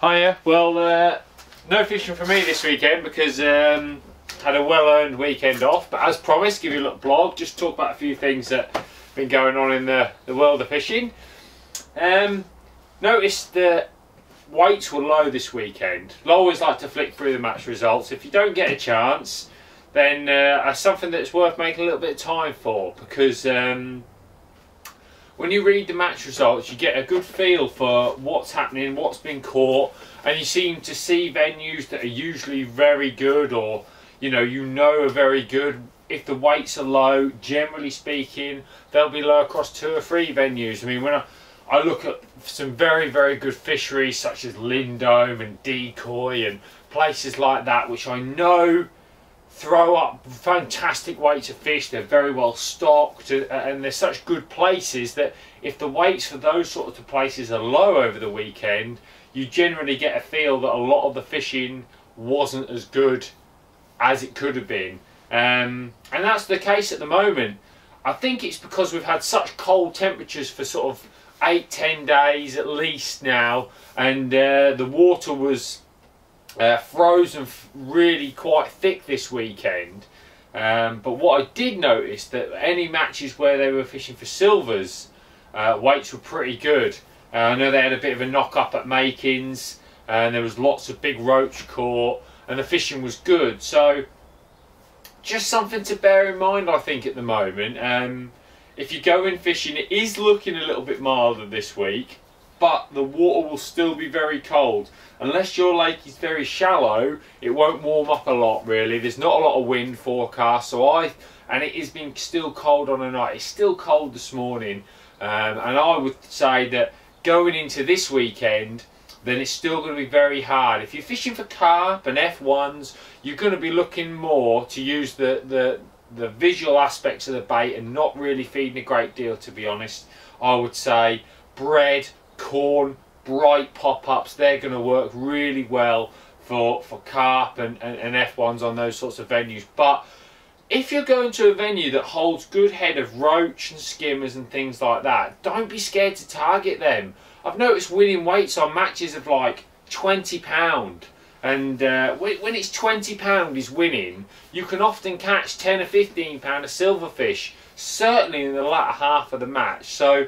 Hiya. Well, no fishing for me this weekend because had a well-earned weekend off. But as promised, give you a little blog, just talk about a few things that have been going on in the world of fishing. Noticed that weights were low this weekend. I always like to flick through the match results. If you don't get a chance, then that's something that's worth making a little bit of time for, because when you read the match results, you get a good feel for what's happening, what's been caught, and you seem to see venues that are usually very good, or you know are very good. If the weights are low, generally speaking, they'll be low across 2 or 3 venues. I mean, when I look at some very, very good fisheries such as Lindome and Decoy and places like that, which I know throw up fantastic weights of fish. They're very well stocked, and they're such good places that if the weights for those sorts of places are low over the weekend, you generally get a feel that a lot of the fishing wasn't as good as it could have been, and that's the case at the moment. I think it's because we've had such cold temperatures for sort of 8-10 days at least now, and the water was frozen really quite thick this weekend. But what I did notice, that any matches where they were fishing for silvers, weights were pretty good. I know they had a bit of a knock up at Makins, and there was lots of big roach caught, and the fishing was good. So just something to bear in mind, I think, at the moment. If you go in fishing, it is looking a little bit milder this week, but the water will still be very cold. Unless your lake is very shallow, it won't warm up a lot really. There's not a lot of wind forecast, and it has been still cold on a night. It's still cold this morning, and I would say that going into this weekend, then it's still going to be very hard. If you're fishing for carp and F1s, you're going to be looking more to use the visual aspects of the bait and not really feeding a great deal, to be honest. I would say bread, corn, bright pop-ups, they're going to work really well for carp and F1s on those sorts of venues. But if you're going to a venue that holds good head of roach and skimmers and things like that, don't be scared to target them. I've noticed winning weights on matches of like £20, and when it's £20 is winning, you can often catch 10 or £15 of silverfish, certainly in the latter half of the match. So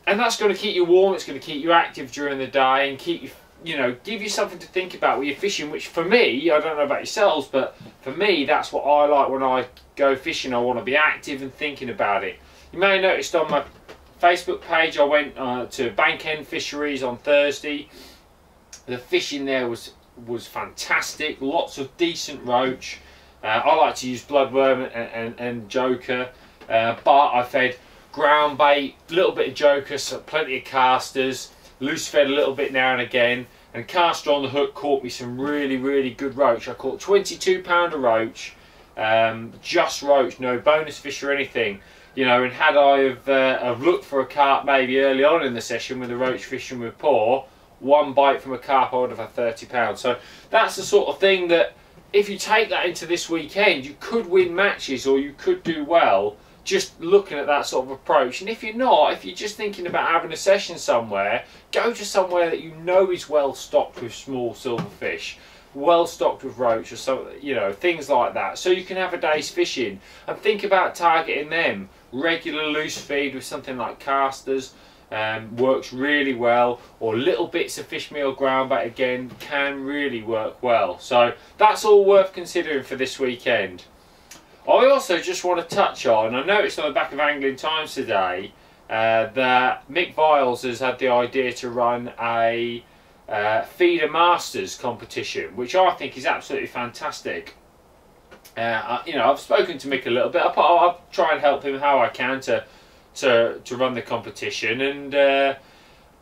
and that's going to keep you warm, it's going to keep you active during the day, and keep you, give you something to think about when you're fishing, which for me, I don't know about yourselves, but for me, that's what I like when I go fishing. I want to be active and thinking about it. You may have noticed on my Facebook page, I went to Bank End Fisheries on Thursday. The fishing there was fantastic, lots of decent roach. I like to use bloodworm and joker, but I fed ground bait, a little bit of joker, so plenty of casters, loose fed a little bit now and again, and caster on the hook caught me some really, really good roach. I caught 22 of roach, just roach, no bonus fish or anything. And had I have looked for a carp maybe early on in the session when the roach fishing were poor, one bite from a carp I would have had 30 pounds. So that's the sort of thing that if you take that into this weekend, you could win matches, or you could do well just looking at that sort of approach. And if you're not, if you're just thinking about having a session somewhere, go to somewhere that you know is well stocked with small silverfish, well stocked with roach, or something, things like that, so you can have a day's fishing, and think about targeting them. Regular loose feed with something like casters works really well, or little bits of fish meal ground bait again can really work well. So that's all worth considering for this weekend. I also just want to touch on, I noticed on the back of Angling Times today that Mick Viles has had the idea to run a feeder masters competition, which I think is absolutely fantastic. I've spoken to Mick a little bit. I'll try and help him how I can to run the competition, and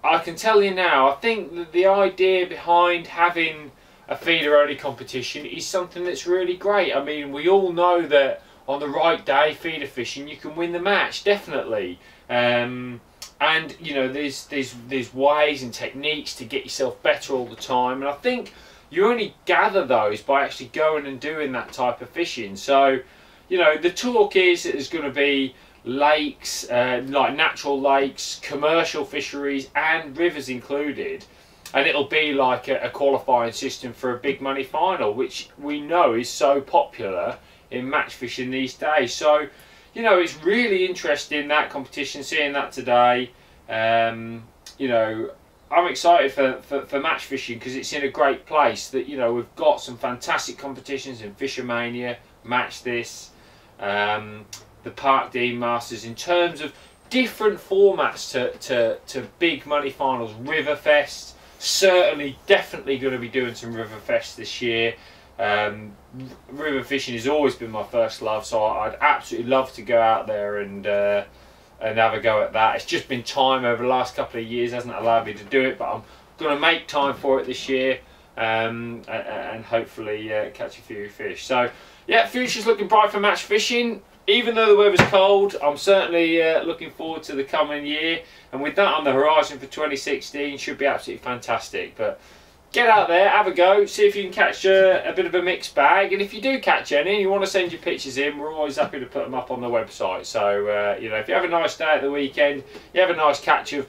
I can tell you now, I think that the idea behind having a feeder only competition is something that's really great. I mean, we all know that on the right day feeder fishing you can win the match, definitely, and there's ways and techniques to get yourself better all the time, and I think you only gather those by actually going and doing that type of fishing. So the talk is that there's going to be lakes, like natural lakes, commercial fisheries and rivers included, and it'll be like a qualifying system for a big money final, which we know is so popular in match fishing these days. So, you know, it's really interesting, that competition, seeing that today. You know, I'm excited for match fishing because it's in a great place. That, you know, we've got some fantastic competitions in Fishermania, Match This, the Park Dean Masters, in terms of different formats to big money finals. Riverfest, certainly, definitely going to be doing some Riverfest this year. River fishing has always been my first love, so I'd absolutely love to go out there and have a go at that. It's just been time over the last couple of years hasn't allowed me to do it, but I'm going to make time for it this year, and hopefully catch a few fish. So yeah, future's looking bright for match fishing. Even though the weather's cold, I'm certainly looking forward to the coming year, and with that on the horizon for 2016, should be absolutely fantastic. But get out there, have a go, see if you can catch a bit of a mixed bag, and if you do catch any and you want to send your pictures in, we're always happy to put them up on the website. So you know, if you have a nice day at the weekend, you have a nice catch of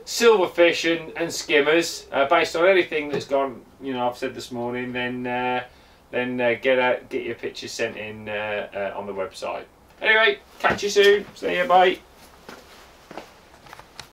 silverfish and skimmers, based on anything that's gone, you know, I've said this morning, then get your pictures sent in on the website. Anyway, catch you soon. See you, bye.